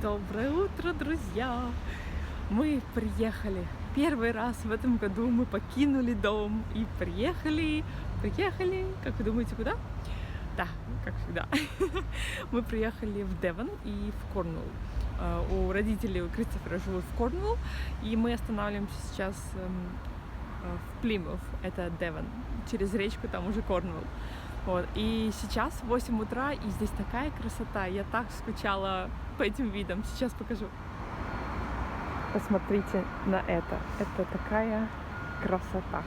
Доброе утро, друзья! Мы приехали. Первый раз в этом году мы покинули дом и приехали, как вы думаете, куда? Да, как всегда. Мы приехали в Девон и в Корнуолл. У родителей у Кристофера живут в Корнуолл, и мы останавливаемся сейчас в Плимут, это Девон, через речку, там уже Корнуолл. Вот. И сейчас 8 утра, и здесь такая красота. Я так скучала по этим видам. Сейчас покажу. Посмотрите на это. Это такая красота.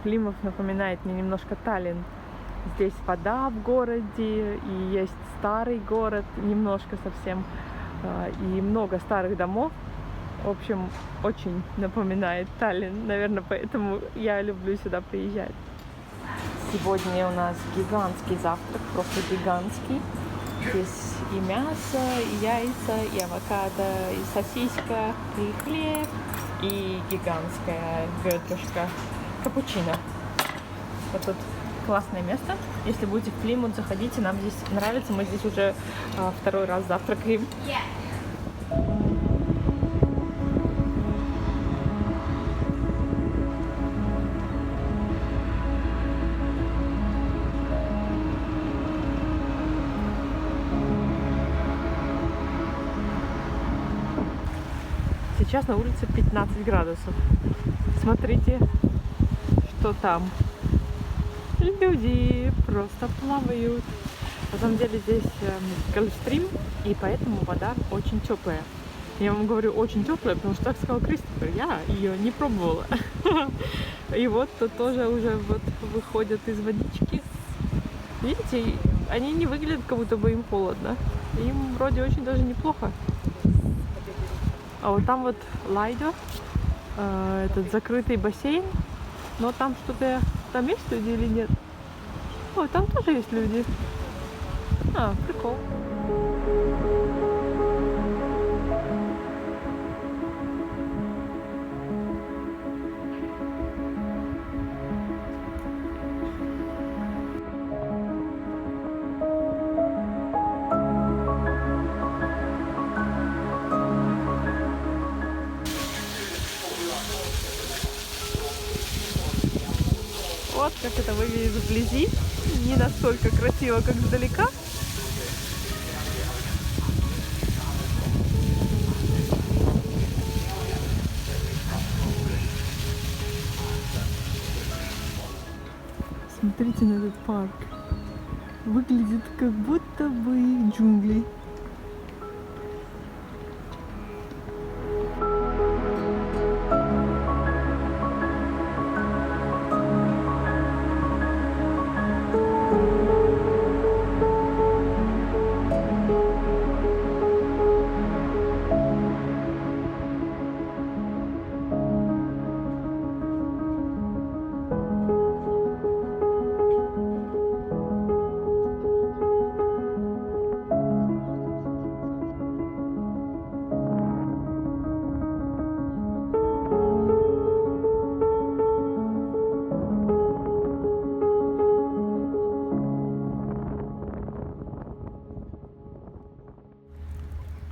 Плимут напоминает мне немножко Таллин. Здесь вода в городе, и есть старый город, немножко совсем, и много старых домов. В общем, очень напоминает Таллин. Наверное, поэтому я люблю сюда приезжать. Сегодня у нас гигантский завтрак, просто гигантский. Здесь и мясо, и яйца, и авокадо, и сосиска, и хлеб, и гигантская ведрышко капучино. Вот тут классное место. Если будете в Плимут, заходите, нам здесь нравится. Мы здесь уже второй раз завтракаем. Сейчас на улице 15 градусов. Смотрите, что там. Люди просто плавают. На самом деле здесь Гольфстрим, и поэтому вода очень теплая. Я вам говорю очень теплая, потому что так сказал Кристофер. Я ее не пробовала. И вот тут тоже уже вот выходят из водички. Видите, они не выглядят, как будто бы им холодно. Им вроде очень даже неплохо. А вот там вот Лайдо, этот закрытый бассейн, но там что-то, там есть люди или нет? О, там тоже есть люди. А, прикол. Вот как это выглядит вблизи. Не настолько красиво, как издалека. Смотрите на этот парк. Выглядит как будто бы джунгли.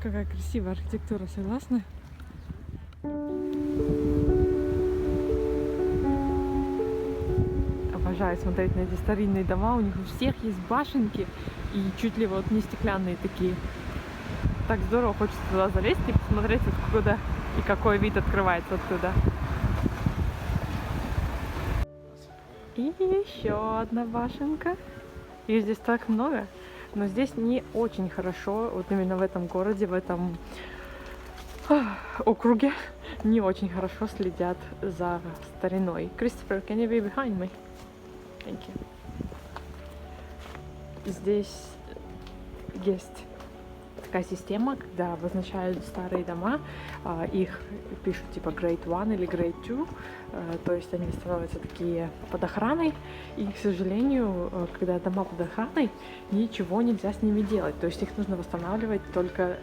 Какая красивая архитектура, согласны? Обожаю смотреть на эти старинные дома. У них у всех есть башенки и чуть ли вот не стеклянные такие. Так здорово, хочется туда залезть и посмотреть, откуда и какой вид открывается оттуда. И еще одна башенка. Их здесь так много. Но здесь не очень хорошо, вот именно в этом городе, в этом округе, не очень хорошо следят за стариной. Christopher, can you be behind me? Thank you. Здесь есть такая система, когда обозначают старые дома, их пишут типа Grade 1 или Grade 2, то есть они становятся такие под охраной, и, к сожалению, когда дома под охраной, ничего нельзя с ними делать, то есть их нужно восстанавливать только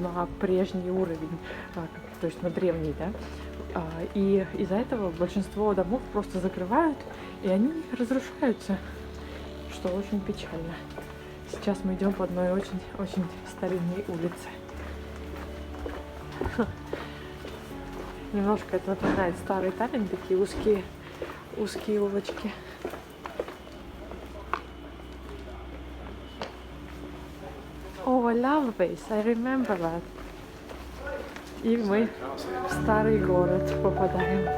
на прежний уровень, то есть на древний, да, и из-за этого большинство домов просто закрывают, и они разрушаются. что очень печально. Сейчас мы идем по одной очень старинной улице. Немножко это напоминает старый Таллин, такие узкие улочки. Oh, I love this. I remember that. И мы в старый город попадаем.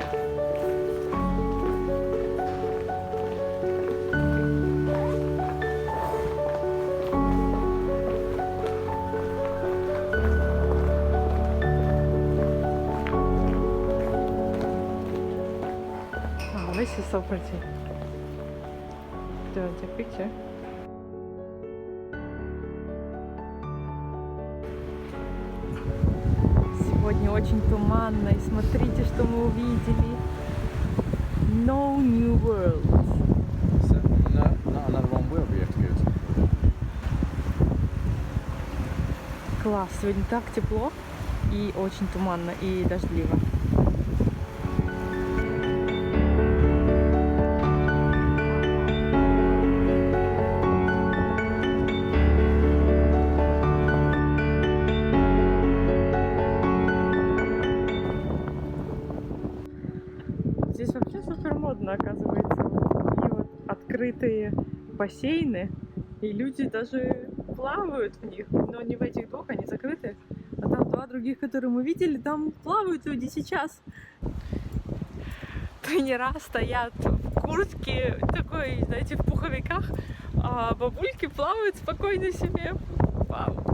Oh, this is so pretty. Do you want to take a picture? Сегодня очень туманно, и смотрите, что мы увидели. No New World. No, not another one will be as good. Класс, сегодня так тепло и очень туманно и дождливо. Здесь вообще супер модно, оказывается, вот такие вот открытые бассейны, и люди даже плавают в них, но не в этих двух, они закрыты, а там два других, которые мы видели, там плавают люди сейчас. Тренера стоят в куртке, такой, знаете, в пуховиках, а бабульки плавают спокойно себе. Вау.